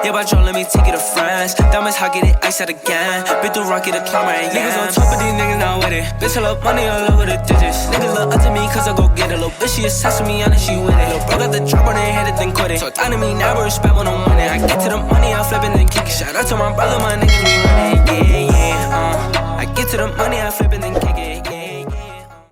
Yeah, by Joe, let me take it to France. Diamonds hot, get it ice out again. Been through rocket, a climber, and niggas on top of these niggas not with it. Bitch, I love money all over the digits. Niggas look up to me cause I go get it. Little bitch, she assassin me, honest, she with it. Little bro got the drop on their head and then quit it. So down to me now, but respect when I'm winning. I get to the money, I flip it and kick it. Shout out to my brother, my niggas, we running. I get to the money, I flip it and kick it.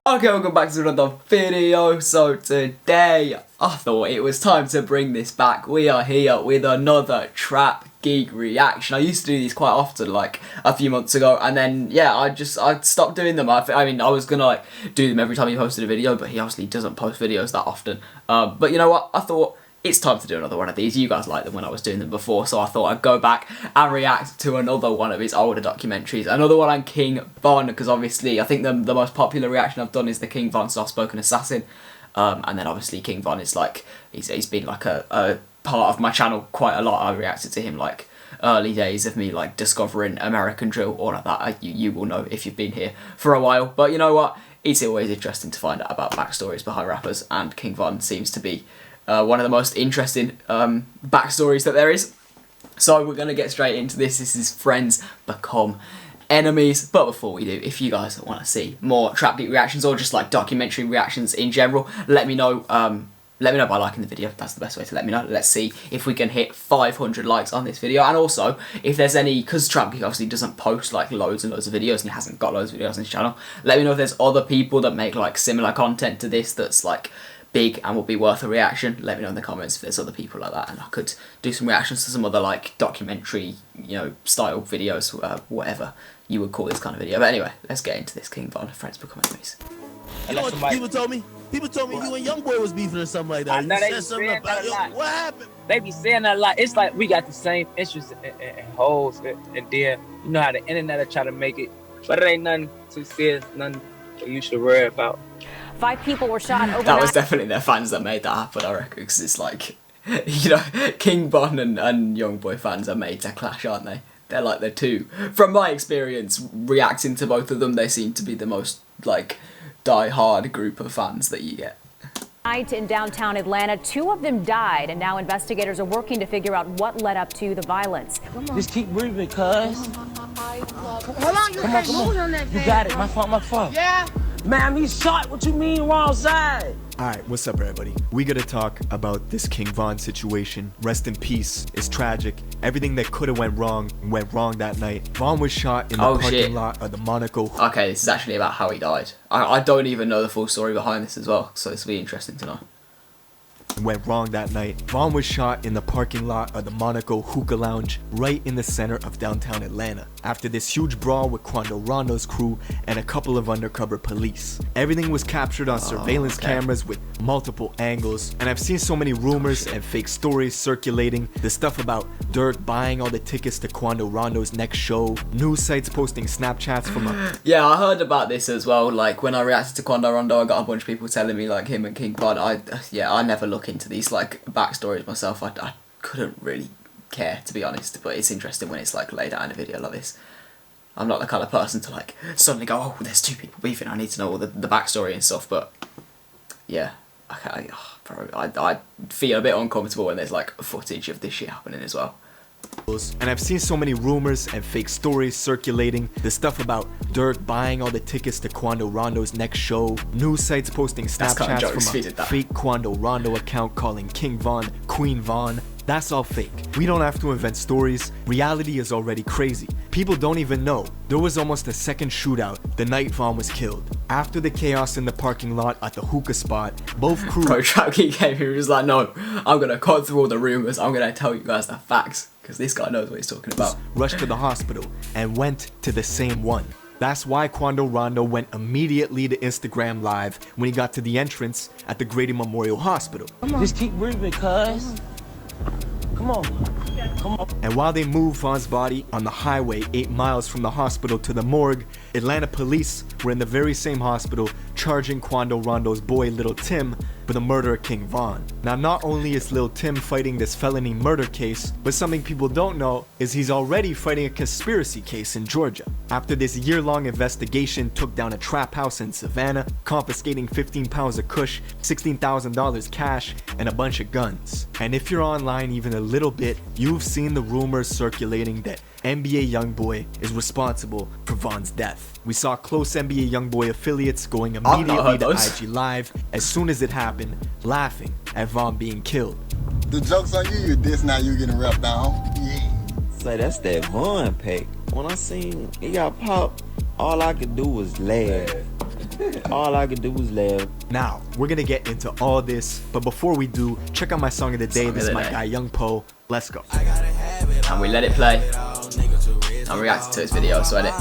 Okay, welcome back to another video. So today, I thought it was time to bring this back. We are here with another Trap Geek reaction. I used to do these quite often, like a few months ago, and then yeah, I stopped doing them. I mean, I was gonna like do them every time he posted a video, but he obviously doesn't post videos that often. But you know what? I thought it's time to do another one of these. You guys liked them when I was doing them before, so I thought I'd go back and react to another one of his older documentaries. Another one on King Von, because obviously I think the most popular reaction I've done is the King Von Soft-Spoken Assassin. And then obviously King Von is like, he's been like a part of my channel quite a lot. I reacted to him like early days of me like discovering American drill, all of that. You will know if you've been here for a while. But you know what? It's always interesting to find out about backstories behind rappers, and King Von seems to be one of the most interesting backstories that there is. So we're going to get straight into this. This is Friends Become Enemies. But before we do, if you guys want to see more Trap Geek reactions or just like documentary reactions in general, let me know. Let me know by liking the video. That's the best way to let me know. Let's see if we can hit 500 likes on this video. And also, if there's any, because Trap Geek obviously doesn't post like loads and loads of videos, and he hasn't got loads of videos on his channel, let me know if there's other people that make like similar content to this that's like big and will be worth a reaction. Let me know in the comments if there's other people like that, and I could do some reactions to some other like documentary, you know, style videos, whatever you would call this kind of video. But anyway, let's get into this King Von Friends Become Enemies. You know what people told me? People told me you and Youngboy was beefing or something like that. I know you they said be something saying about that a lot. what happened? They be saying that a lot. It's like we got the same interests and holes, and then you know how the internet will try to make it, but it ain't nothing too serious, nothing that you should worry about. 5 people were shot overnight. That was definitely their fans that made that happen, I reckon, because it's like, you know, King Von and Youngboy fans are made to clash, aren't they? They're like the two. From my experience, reacting to both of them, they seem to be the most, like, die-hard group of fans that you get. Night in downtown Atlanta, 2 of them died, and now investigators are working to figure out what led up to the violence. Just keep breathing, cuz. Hold on, you can't move on that thing. You got it, my fault. Yeah. Man, he's shot. What you mean wrong side? Alright, what's up everybody? We gotta talk about this King Von situation. Rest in peace. It's tragic. Everything that could have went wrong that night. Von was shot in the parking lot of the Monaco. Okay, this is actually about how he died. I don't even know the full story behind this as well, so this will be interesting to know. Went wrong that night. Von was shot in the parking lot of the Monaco Hookah Lounge right in the center of downtown Atlanta after this huge brawl with Quando Rondo's crew and a couple of undercover police. Everything was captured on surveillance cameras with multiple angles, and I've seen so many rumors and fake stories circulating. The stuff about Dirk buying all the tickets to Quando Rondo's next show, news sites posting Snapchats from a... Yeah, I heard about this as well. Like when I reacted to Quando Rondo, I got a bunch of people telling me like him and King Von. I never look into these like backstories myself. I couldn't really care, to be honest, but it's interesting when it's like laid out in a video like this. I'm not the kind of person to like suddenly go, oh, there's 2 people beefing, I need to know all the backstory and stuff. But yeah, I feel a bit uncomfortable when there's like footage of this shit happening as well. And I've seen so many rumors and fake stories circulating. The stuff about Dirk buying all the tickets to Quando Rondo's next show, news sites posting Snapchats from a fake Quando Rondo account calling King Von Queen Von. That's all fake. We don't have to invent stories. Reality is already crazy. People don't even know. There was almost a second shootout the night Von was killed. After the chaos in the parking lot at the hookah spot, both crews... Bro, Trap Geek came here and was like, no, I'm gonna cut through all the rumors, I'm gonna tell you guys the facts, because this guy knows what he's talking about. Rushed to the hospital and went to the same one. That's why Quando Rondo went immediately to Instagram Live when he got to the entrance at the Grady Memorial Hospital. Just keep breathing, cuz. Come on. And while they moved Von's body on the highway 8 miles from the hospital to the morgue, Atlanta police were in the very same hospital charging Quando Rondo's boy Lil Tim with the murder of King Von. Now, not only is Lil Tim fighting this felony murder case, but something people don't know is he's already fighting a conspiracy case in Georgia. After this year-long investigation took down a trap house in Savannah, confiscating 15 pounds of kush, $16,000 cash, and a bunch of guns. And if you're online even a little bit, you've seen the rumors circulating that NBA Youngboy is responsible for Von's death. We saw close NBA Youngboy affiliates going immediately to IG Live as soon as it happened, laughing at Von being killed. The joke's on you, this now you getting wrapped down. Yeah. Say that's that Von pack. When I seen it got popped, all I could do was laugh. All I could do was laugh. Now, we're gonna get into all this, but before we do, check out my song of the day. This is my guy Young Po. Let's go. And we let it play. I'm reacting to this video, so edit.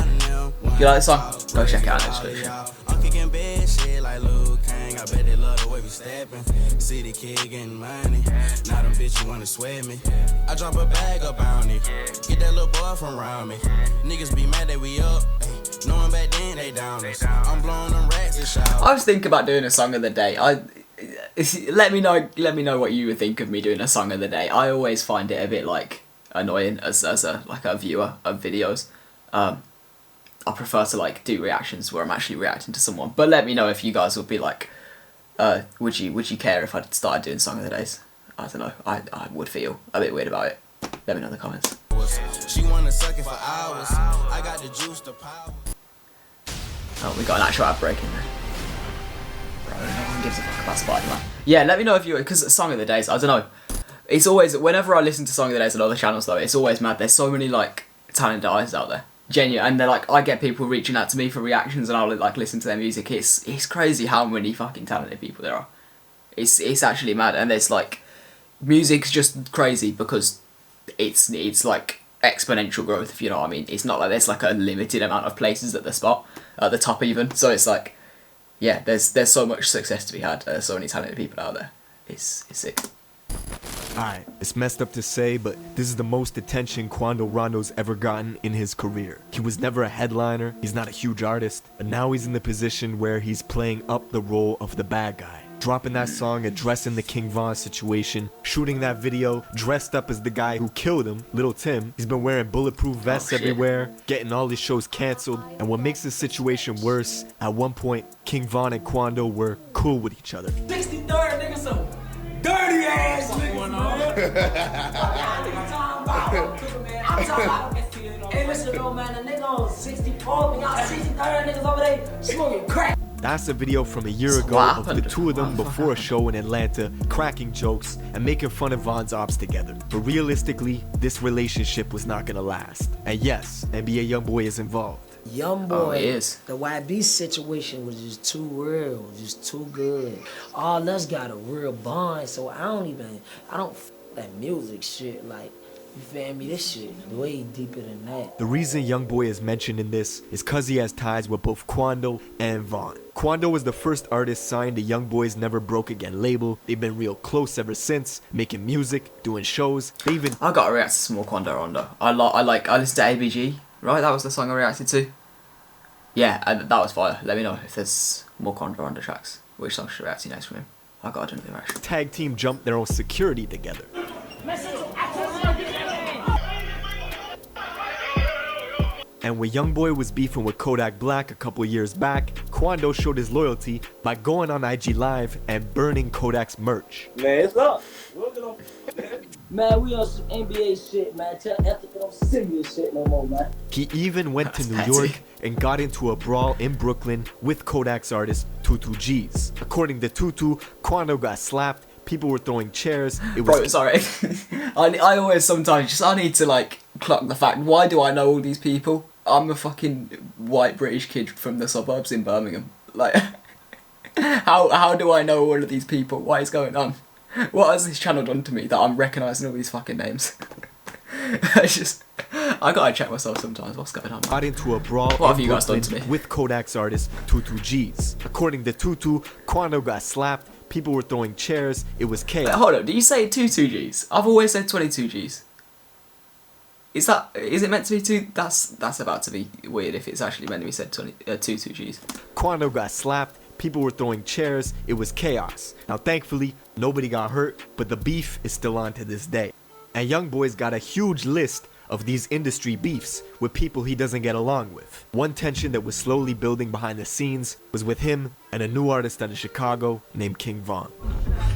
If you like this song, go check it out in the description. I'm kicking bad shit like Luke Kang. I bet they love the way we steppin'. See the kid getting money. Now them bitches wanna sweat me. I drop a bag up on it. Get that little boy from around me. Niggas be mad that we up. Knowing back then they down us. I'm blowing them racks and shout. I was thinking about doing a song of the day. Let me know what you would think of me doing a song of the day. I always find it a bit like annoying as a viewer of videos. I prefer to like do reactions where I'm actually reacting to someone. But let me know if you guys would be like, would you care if I started doing song of the days? I don't know. I would feel a bit weird about it. Let me know in the comments. She wanna suck it for hours. I got the juice to power. Oh, we got an actual ad break in there. Bro, no one gives a fuck about Spider-Man. Yeah, let me know if you, because song of the days, I don't know. It's always, whenever I listen to song of the days on other channels though, it's always mad. There's so many like talented artists out there. Genuine, and they're like, I get people reaching out to me for reactions and I'll like listen to their music. It's crazy how many fucking talented people there are. It's actually mad, and there's like, music's just crazy because it's like exponential growth, if you know what I mean. It's not like there's like a limited amount of places at the spot, at the top even. So it's like, yeah, there's so much success to be had. There's so many talented people out there. It's sick. Alright, it's messed up to say, but this is the most attention Quando Rondo's ever gotten in his career. He was never a headliner, he's not a huge artist, and now he's in the position where he's playing up the role of the bad guy. Dropping that song, addressing the King Von situation, shooting that video, dressed up as the guy who killed him, Lil Tim. He's been wearing bulletproof vests everywhere, getting all his shows cancelled, and what makes the situation worse, at one point, King Von and Quando were cool with each other. 63rd nigga, so dirty ass niggas, I'm talking about. Hey, listen, no man, the nigga on 64, but y'all 63rd niggas over there smoking crack. That's a video from a year ago of the two of them before a show in Atlanta, cracking jokes and making fun of Von's ops together. But realistically, this relationship was not gonna last. And yes, NBA Youngboy is involved. Youngboy, is. the YB situation was just too real, just too good. All us got a real bond, so I don't f that music shit, like, you feel me? This shit way deeper than that. The reason Youngboy is mentioned in this is cause he has ties with both Quando and Von. Quando was the first artist signed to Youngboy's Never Broke Again label. They've been real close ever since, making music, doing shows. They even I gotta react to some more Quando Rondo. I listened to ABG, right? That was the song I reacted to. Yeah, and that was fire. Let me know if there's more Quando Rondo tracks. Which song should I react to next from him? I gotta do the reaction. tag team jumped their own security together. And when Youngboy was beefing with Kodak Black a couple years back, Quando showed his loyalty by going on IG Live and burning Kodak's merch. Man, it's up. Man, we on some NBA shit, man. Tell Ethica don't send me this shit no more, man. He even went to New York and got into a brawl in Brooklyn with Kodak's artist, TWReactz. According to Tutu, Quando got slapped, people were throwing chairs. It was Bro, sorry. I always sometimes I need to like clock the fact, why do I know all these people? I'm a fucking white British kid from the suburbs in Birmingham. Like, how do I know all of these people? What is going on? What has this channel done to me that I'm recognising all these fucking names? I gotta check myself sometimes. What's going on? Got into a brawl what have you guys done to me? With Kodak's artist TWReactz. According to Tutu, Quando got slapped. People were throwing chairs. It was chaos. Wait, hold up. Do you say 22Gs? I've always said 22Gs. Is it meant to be two? That's about to be weird if it's actually meant to be said 22Gs. Quando got slapped. People were throwing chairs, it was chaos. Now thankfully, nobody got hurt, but the beef is still on to this day. And YoungBoy's got a huge list of these industry beefs with people he doesn't get along with. One tension that was slowly building behind the scenes was with him and a new artist out of Chicago named King Von.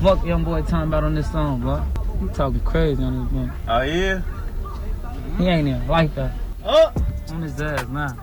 Fuck YoungBoy talking about on this song, bro. He talking crazy on this man. Oh yeah? He ain't even like that. Oh! On his ass now.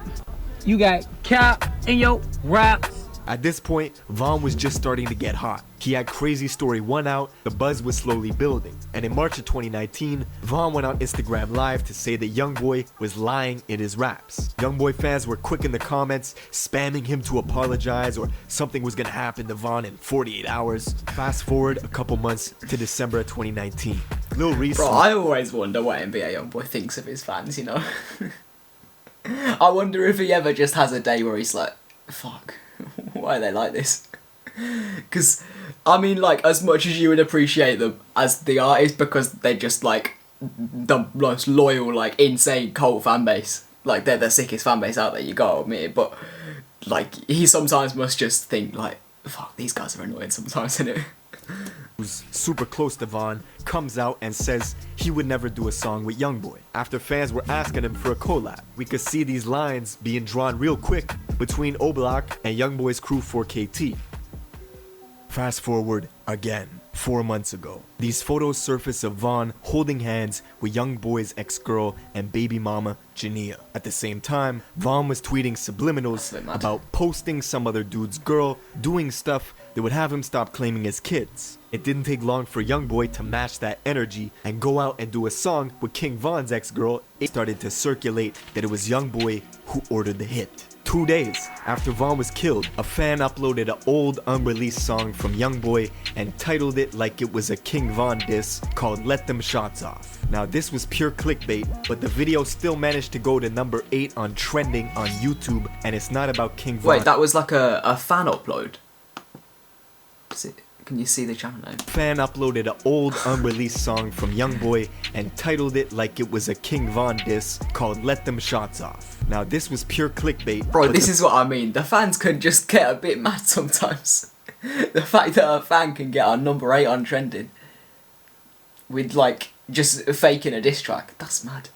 You got cap in your raps. At this point, Von was just starting to get hot. He had Crazy Story 1 out, the buzz was slowly building. And in March of 2019, Von went on Instagram Live to say that YoungBoy was lying in his raps. YoungBoy fans were quick in the comments, spamming him to apologize or something was gonna happen to Von in 48 hours. Fast forward a couple months to December of 2019. Lil Reese... Bro, I always wonder what NBA YoungBoy thinks of his fans, you know? I wonder if he ever just has a day where he's like, fuck. Why are they like this? Because, I mean, like, as much as you would appreciate them as the artist because they're just, like, the most loyal, like, insane cult fan base. Like, they're the sickest fan base out there, you gotta admit it. But, like, he sometimes must just think, like, fuck, these guys are annoying sometimes, innit? Who's super close to Von, comes out and says he would never do a song with YoungBoy. After fans were asking him for a collab, we could see these lines being drawn real quick between O-Block and YoungBoy's crew 4KT. Fast forward again, 4 months ago. These photos surface of Von holding hands with YoungBoy's ex-girl and baby mama, Jania. At the same time, Von was tweeting subliminals about posting some other dude's girl, doing stuff that would have him stop claiming his kids. It didn't take long for YoungBoy to match that energy and go out and do a song with King Von's ex-girl. It started to circulate that it was YoungBoy who ordered the hit. 2 days after Von was killed, a fan uploaded an old unreleased song from YoungBoy and titled it like it was a King Von diss called Let Them Shots Off. Now this was pure clickbait, but the video still managed to go to number 8 on trending on YouTube, and it's not about King Von. Wait, that was like a fan upload? Can you see the channel name? Fan uploaded an old unreleased song from YoungBoy and titled it like it was a King Von diss called Let Them Shots Off. Now this was pure clickbait. Bro, this is what I mean. The fans can just get a bit mad sometimes. The fact that a fan can get on number 8 on trending with like just faking a diss track, that's mad.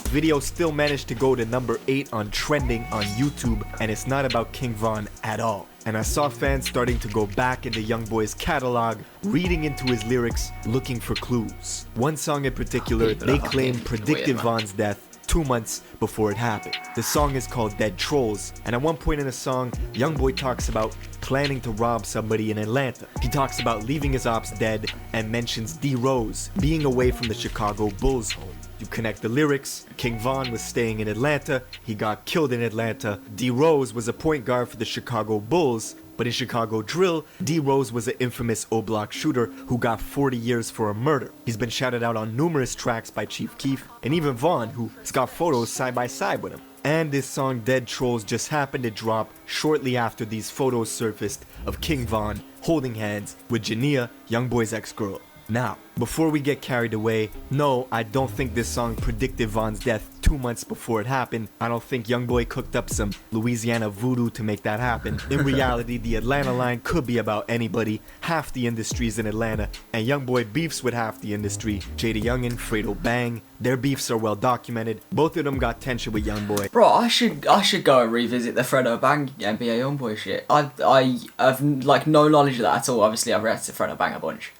Video still managed to go to number 8 on trending on YouTube, and it's not about King Von at all. And I saw fans starting to go back into YoungBoy's catalog, reading into his lyrics, looking for clues. One song in particular, they claim predicted Von's death 2 months before it happened. The song is called Dead Trolls, and at one point in the song, YoungBoy talks about planning to rob somebody in Atlanta. He talks about leaving his ops dead and mentions D Rose being away from the Chicago Bulls home. You connect the lyrics, King Von was staying in Atlanta, he got killed in Atlanta. D Rose was a point guard for the Chicago Bulls, but in Chicago drill, D Rose was an infamous O-Block shooter who got 40 years for a murder. He's been shouted out on numerous tracks by Chief Keef, and even Von, who's got photos side by side with him. And this song Dead Trolls just happened to drop shortly after these photos surfaced of King Von holding hands with Jania, YoungBoy's ex-girl. Now, before we get carried away, no, I don't think this song predicted Von's death 2 months before it happened. I don't think YoungBoy cooked up some Louisiana voodoo to make that happen. In reality, the Atlanta line could be about anybody. Half the industry's in Atlanta, and YoungBoy beefs with half the industry. Jada Youngin, Fredo Bang, their beefs are well documented. Both of them got tension with YoungBoy. Bro, I should go and revisit the Fredo Bang NBA YoungBoy shit. I have like no knowledge of that at all. Obviously, I've reacted to Fredo Bang a bunch.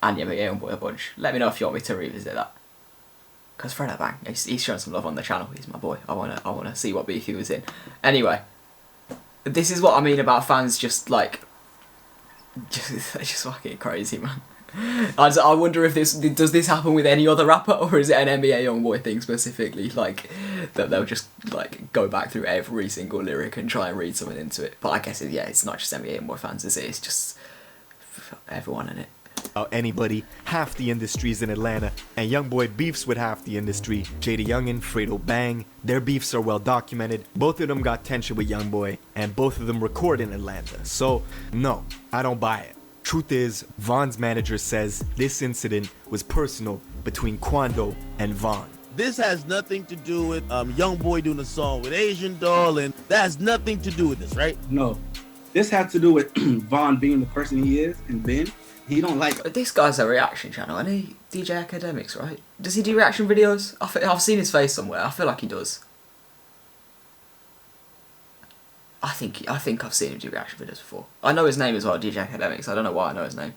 And yeah, YoungBoy a bunch. Let me know if you want me to revisit that. Because Fredo Bang, he's showing some love on the channel. He's my boy. I wanna see what beef he was in. Anyway, this is what I mean about fans just like, they're just fucking crazy, man. I wonder if does this happen with any other rapper, or is it an NBA YoungBoy thing specifically? Like that they'll just like go back through every single lyric and try and read something into it. But I guess it's not just NBA YoungBoy fans, is it? It's just everyone in it. Anybody, half the industry's in Atlanta, and YoungBoy beefs with half the industry. Jada Youngin, Fredo Bang, their beefs are well documented. Both of them got tension with YoungBoy, and both of them record in Atlanta. So, no, I don't buy it. Truth is, Von's manager says this incident was personal between Quando and Von. This has nothing to do with YoungBoy doing a song with Asian Doll, and that has nothing to do with this, right? No. This has to do with Von being the person he is and Ben. He don't like... This guy's a reaction channel, and he DJ Academics, right? Does he do reaction videos? I've seen his face somewhere. I feel like he does. I think I've seen him do reaction videos before. I know his name as well, DJ Academics. I don't know why I know his name.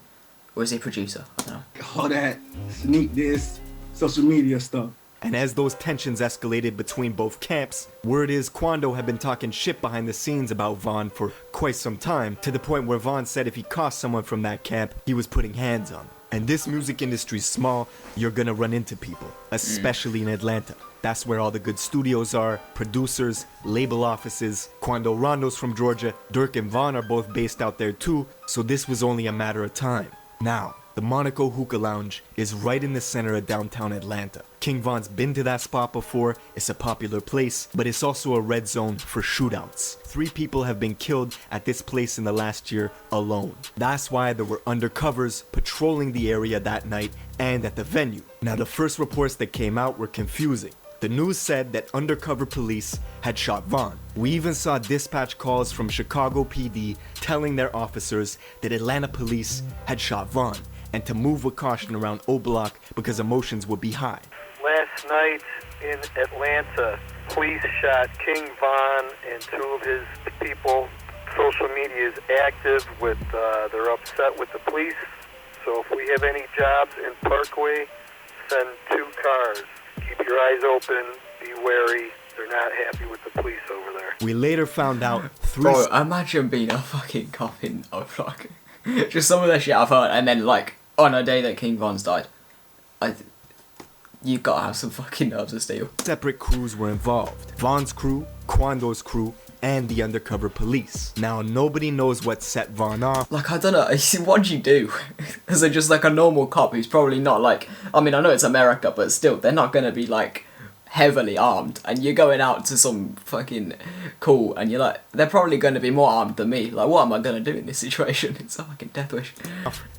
Or is he a producer? I don't know. All that sneak this social media stuff. And as those tensions escalated between both camps, word is Quando had been talking shit behind the scenes about Von for quite some time, to the point where Von said if he caught someone from that camp, he was putting hands on them. And this music industry's small, you're gonna run into people, especially in Atlanta. That's where all the good studios are, producers, label offices. Quando Rondo's from Georgia, Dirk and Von are both based out there too, so this was only a matter of time. Now, the Monaco Hookah Lounge is right in the center of downtown Atlanta. King Von's been to that spot before, it's a popular place, but it's also a red zone for shootouts. 3 people have been killed at this place in the last year alone. That's why there were undercovers patrolling the area that night and at the venue. Now the first reports that came out were confusing. The news said that undercover police had shot Von. We even saw dispatch calls from Chicago PD telling their officers that Atlanta police had shot Von, and to move with caution around O Block because emotions would be high. Last night in Atlanta, police shot King Von and 2 of his people. Social media is active with, they're upset with the police. So if we have any jobs in Parkway, send 2 cars. Keep your eyes open, be wary. They're not happy with the police over there. We later found out 3... Bro, imagine being a fucking cop in O Block. Just some of the shit I've heard, and then like, on a day that King Von's died. You gotta have some fucking nerves of steel. Separate crews were involved. Von's crew, Quando's crew, and the undercover police. Now nobody knows what set Von off. Like, I don't know, what'd you do? As just like a normal cop who's probably not like, I mean I know it's America, but still, they're not gonna be like heavily armed, and you're going out to some fucking call, and you're like, they're probably going to be more armed than me. Like, what am I going to do in this situation? It's a fucking death wish.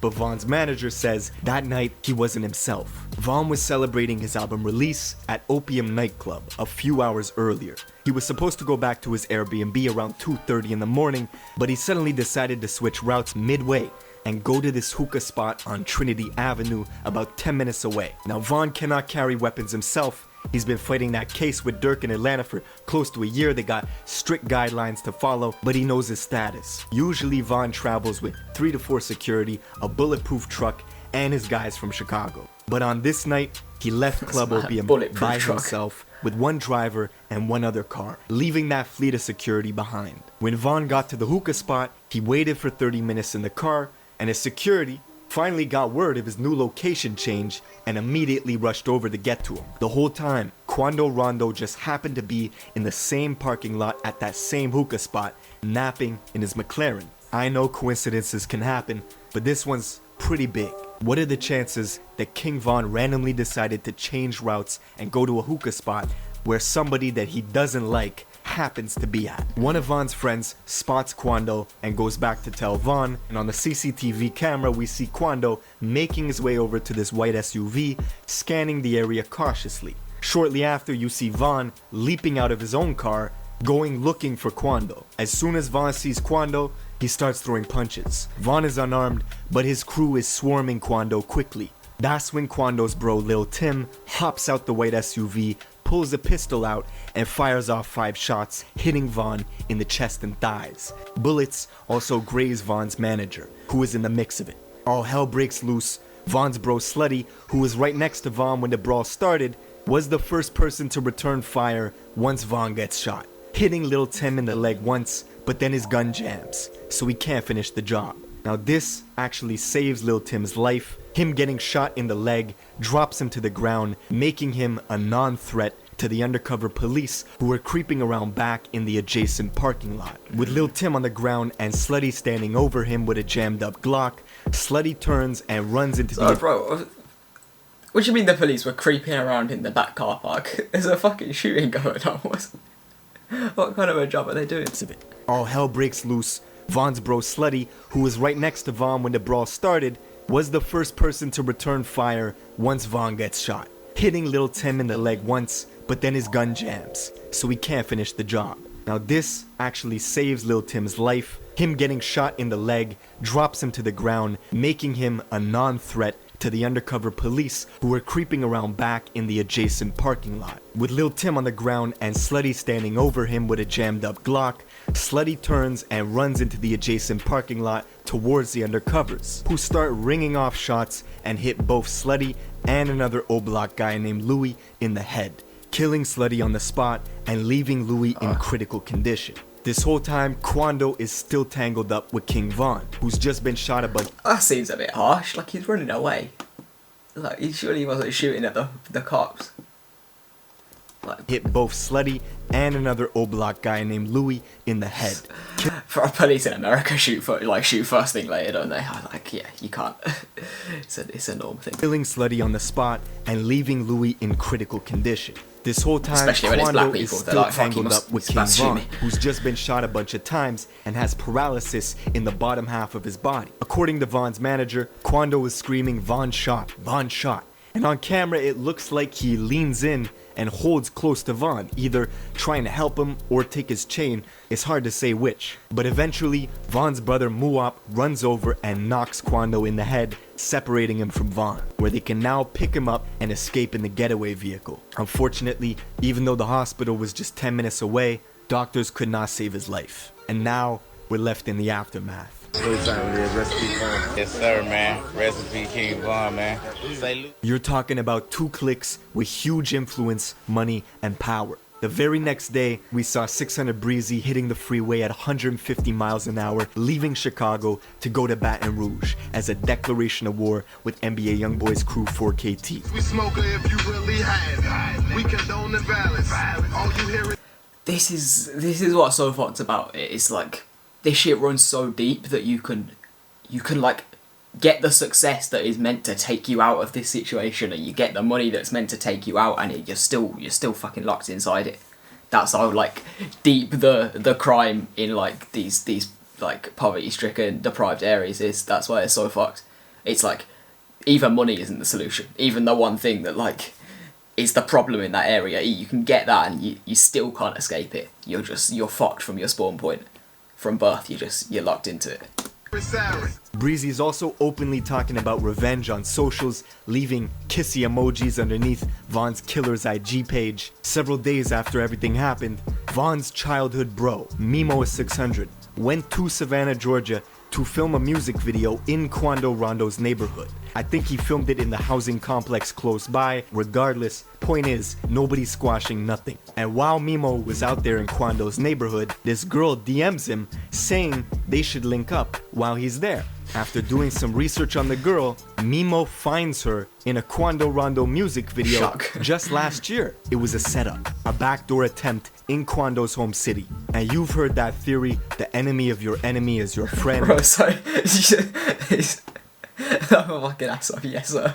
But Von's manager says that night he wasn't himself. Von was celebrating his album release at Opium nightclub a few hours earlier. He was supposed to go back to his Airbnb around 2:30 in the morning, but he suddenly decided to switch routes midway and go to this hookah spot on Trinity Avenue about 10 minutes away. Now Von cannot carry weapons himself. He's been fighting that case with Dirk in Atlanta for close to a year. They got strict guidelines to follow, but he knows his status. Usually Von travels with 3 to 4 security, a bulletproof truck, and his guys from Chicago. But on this night, he left Club Opium by himself with 1 driver and 1 other car, leaving that fleet of security behind. When Von got to the hookah spot, he waited for 30 minutes in the car, and his security finally got word of his new location change and immediately rushed over to get to him. The whole time, Quando Rondo just happened to be in the same parking lot at that same hookah spot, napping in his McLaren. I know coincidences can happen, but this one's pretty big. What are the chances that King Von randomly decided to change routes and go to a hookah spot where somebody that he doesn't like happens to be at? One of Von's friends spots Quando and goes back to tell Von, and on the CCTV camera we see Quando making his way over to this white SUV, scanning the area cautiously. Shortly after, you see Von leaping out of his own car, going looking for Quando. As soon as Von sees Quando, he starts throwing punches. Von is unarmed, but his crew is swarming Quando quickly. That's when Quando's bro Lil Tim hops out the white SUV, pulls a pistol out, and fires off 5 shots, hitting Von in the chest and thighs. Bullets also graze Von's manager, who is in the mix of it. All hell breaks loose. Von's bro Slutty, who was right next to Von when the brawl started, was the first person to return fire once Von gets shot, hitting Lil Tim in the leg once, but then his gun jams, so he can't finish the job. Now this actually saves Lil Tim's life. Him getting shot in the leg drops him to the ground, making him a non-threat to the undercover police who were creeping around back in the adjacent parking lot. With Lil Tim on the ground and Slutty standing over him with a jammed up Glock, Slutty turns and runs into the... Bro, what do you mean the police were creeping around in the back car park? There's a fucking shooting going on. What kind of a job are they doing? All hell breaks loose. Von's bro Slutty, who was right next to Von when the brawl started, was the first person to return fire once Von gets shot, hitting Lil Tim in the leg once, but then his gun jams, so he can't finish the job. Now this actually saves Lil Tim's life. Him getting shot in the leg drops him to the ground, making him a non-threat to the undercover police who were creeping around back in the adjacent parking lot. With Lil Tim on the ground and Slutty standing over him with a jammed up Glock, Slutty turns and runs into the adjacent parking lot towards the undercovers, who start ringing off shots and hit both Slutty and another O-Block guy named Louis in the head, killing Slutty on the spot and leaving Louis in critical condition. This whole time, Quando is still tangled up with King Von, who's just been shot a bunch. That seems a bit harsh, like he's running away. Like, he surely wasn't shooting at the cops. Like, hit both Slutty and another O-Block guy named Louis in the head. For police in America, shoot first thing later, don't they? Like, yeah, you can't. it's a normal thing. Killing Slutty on the spot and leaving Louis in critical condition. This whole time, especially when it's black Quando is people, still tangled up with King Von, who's just been shot a bunch of times and has paralysis in the bottom half of his body. According to Von's manager, Quando is screaming, "Von shot, Von shot." And on camera, it looks like he leans in and holds close to Von, either trying to help him or take his chain. It's hard to say which. But eventually, Von's brother Muop runs over and knocks Quando in the head, separating him from Von, where they can now pick him up and escape in the getaway vehicle. Unfortunately, even though the hospital was just 10 minutes away, doctors could not save his life. And now, we're left in the aftermath. Yes, sir, man. Rest in peace, King Von, man. You're talking about two cliques with huge influence, money, and power. The very next day, we saw 600 Breezy hitting the freeway at 150 miles an hour, leaving Chicago to go to Baton Rouge as a declaration of war with NBA Youngboy's crew 4KT. We smoke if you really have. We condone the violence. All you hear is this is what's so fucked about it. It's like, this shit runs so deep that you can like get the success that is meant to take you out of this situation, and you get the money that's meant to take you out, and you're still fucking locked inside it. That's how like deep the crime in like these like poverty-stricken, deprived areas is. That's why it's so fucked. It's like even money isn't the solution. Even the one thing that like is the problem in that area, you can get that and you still can't escape it. You're fucked from your spawn point. From birth, you're locked into it. Breezy is also openly talking about revenge on socials, leaving kissy emojis underneath Von's killer's IG page. Several days after everything happened, Von's childhood bro, Mimo600, went to Savannah, Georgia to film a music video in Quando Rondo's neighborhood. I think he filmed it in the housing complex close by. Regardless, point is, nobody's squashing nothing. And while Mimo was out there in Quando's neighborhood, this girl DMs him saying they should link up while he's there. After doing some research on the girl, Mimo finds her in a Quando Rondo music video just last year. It was a setup, a backdoor attempt in Quando's home city. And you've heard that theory, the enemy of your enemy is your friend. Bro, sorry. I'm a fucking asshole, yes sir.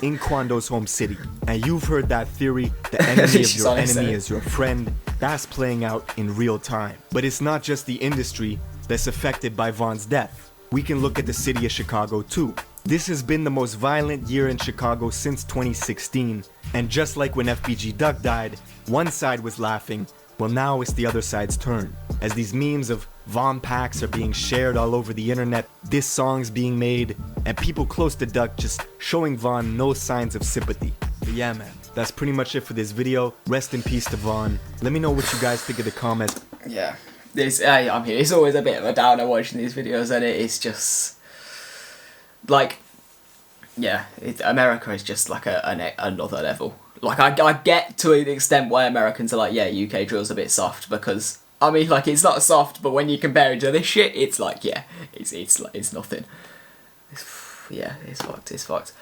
In Quando's home city. And you've heard that theory, the enemy of your enemy is your friend. That's playing out in real time. But it's not just the industry that's affected by Von's death. We can look at the city of Chicago too. This has been the most violent year in Chicago since 2016. And just like when FBG Duck died, one side was laughing, well now it's the other side's turn. As these memes of Von packs are being shared all over the internet, diss songs being made, and people close to Duck just showing Von no signs of sympathy. But yeah man, that's pretty much it for this video. Rest in peace to Von. Let me know what you guys think in the comments. Yeah. I'm here. It's always a bit of a downer watching these videos, and it's just like, yeah, America is just like another level. Like I get to an extent why Americans are like, yeah, UK drill's a bit soft, because I mean, like, it's not soft, but when you compare it to this shit, it's like, yeah, it's nothing. Yeah, it's fucked. It's fucked.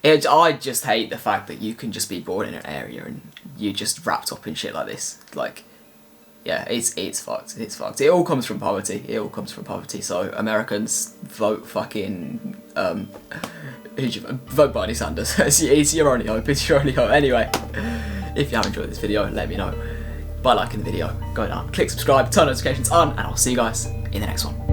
I just hate the fact that you can just be born in an area and you're just wrapped up in shit like this. Like, yeah, it's fucked. It's fucked. It all comes from poverty. It all comes from poverty. So Americans, vote fucking vote Bernie Sanders. It's your only hope. It's your only hope. Anyway, if you have enjoyed this video, let me know by liking the video. Go down, click subscribe, turn notifications on, and I'll see you guys in the next one.